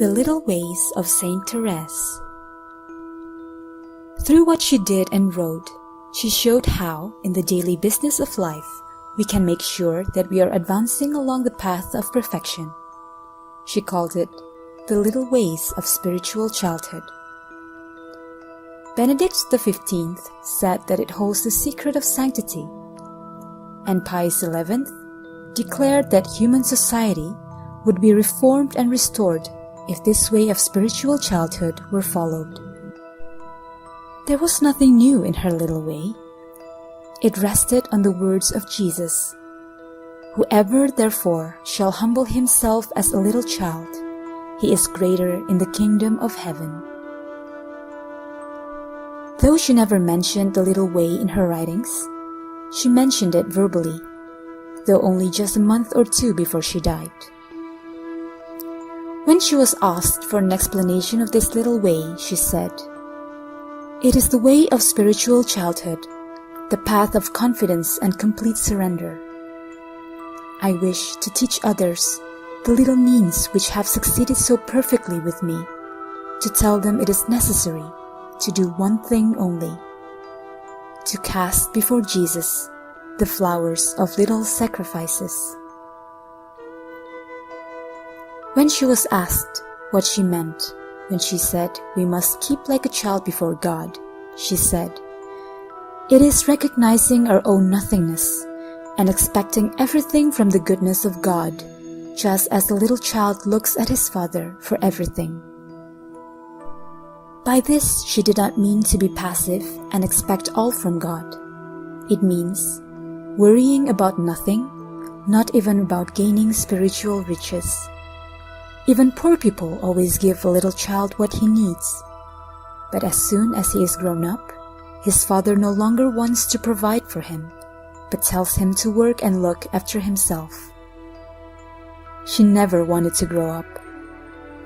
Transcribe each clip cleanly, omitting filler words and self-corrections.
The Little Ways of Saint Therese. Through what she did and wrote, she showed how, in the daily business of life, we can make sure that we are advancing along the path of perfection. She called it the little ways of spiritual childhood. Benedict XV said that it holds the secret of sanctity, and Pius XI declared that human society would be reformed and restored if this way of spiritual childhood were followed. There was nothing new in her little way. It rested on the words of Jesus, "Whoever therefore shall humble himself as a little child, he is greater in the kingdom of heaven." Though she never mentioned the little way in her writings, she mentioned it verbally, though only just a month or two before she died. When she was asked for an explanation of this little way, she said, "It is the way of spiritual childhood, the path of confidence and complete surrender. I wish to teach others the little means which have succeeded so perfectly with me, to tell them it is necessary to do one thing only, to cast before Jesus the flowers of little sacrifices." When she was asked what she meant when she said we must keep like a child before God, she said, "It is recognizing our own nothingness and expecting everything from the goodness of God, just as the little child looks at his father for everything." By this, she did not mean to be passive and expect all from God. It means worrying about nothing, not even about gaining spiritual riches. Even poor people always give a little child what he needs. But as soon as he is grown up, his father no longer wants to provide for him, but tells him to work and look after himself. She never wanted to grow up,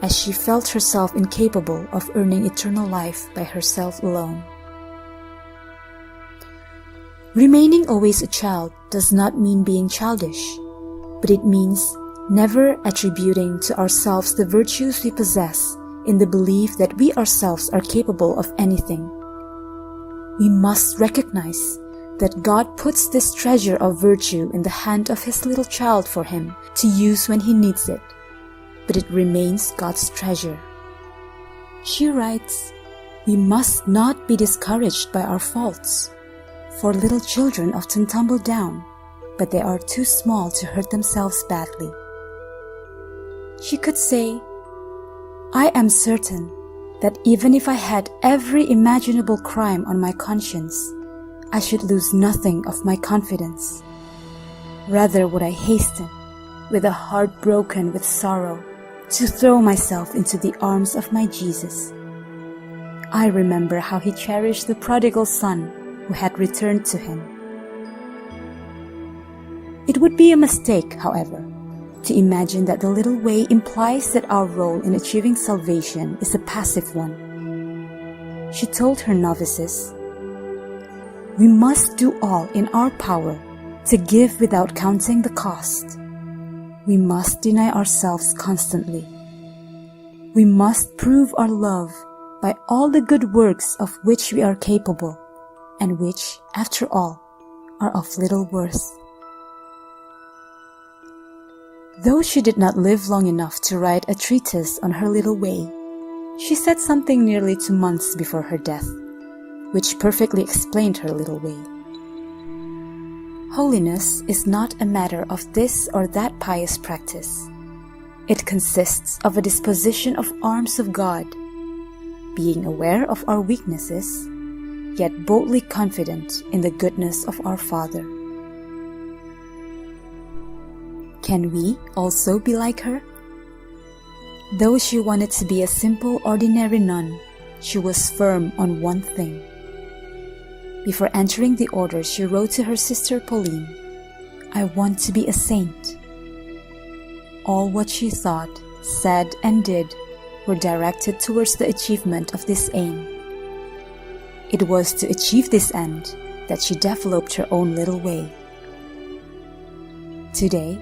as she felt herself incapable of earning eternal life by herself alone. Remaining always a child does not mean being childish, but it means never attributing to ourselves the virtues we possess in the belief that we ourselves are capable of anything. We must recognize that God puts this treasure of virtue in the hand of his little child for him to use when he needs it, but it remains God's treasure. She writes, "We must not be discouraged by our faults, for little children often tumble down, but they are too small to hurt themselves badly." She could say, "I am certain that even if I had every imaginable crime on my conscience, I should lose nothing of my confidence. Rather would I hasten, with a heart broken with sorrow, to throw myself into the arms of my Jesus. I remember how he cherished the prodigal son who had returned to him." It would be a mistake, however, to imagine that the little way implies that our role in achieving salvation is a passive one. She told her novices, "We must do all in our power to give without counting the cost. We must deny ourselves constantly. We must prove our love by all the good works of which we are capable, and which, after all, are of little worth." Though she did not live long enough to write a treatise on her little way, she said something nearly 2 months before her death, which perfectly explained her little way. Holiness is not a matter of this or that pious practice. It consists of a disposition of arms of God, being aware of our weaknesses, yet boldly confident in the goodness of our Father. Can we also be like her? Though she wanted to be a simple, ordinary nun, she was firm on one thing. Before entering the order, she wrote to her sister Pauline, "I want to be a saint." All what she thought, said, and did were directed towards the achievement of this aim. It was to achieve this end that she developed her own little way. Today,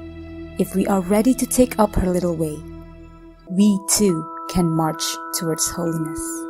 if we are ready to take up her little way, we too can march towards holiness.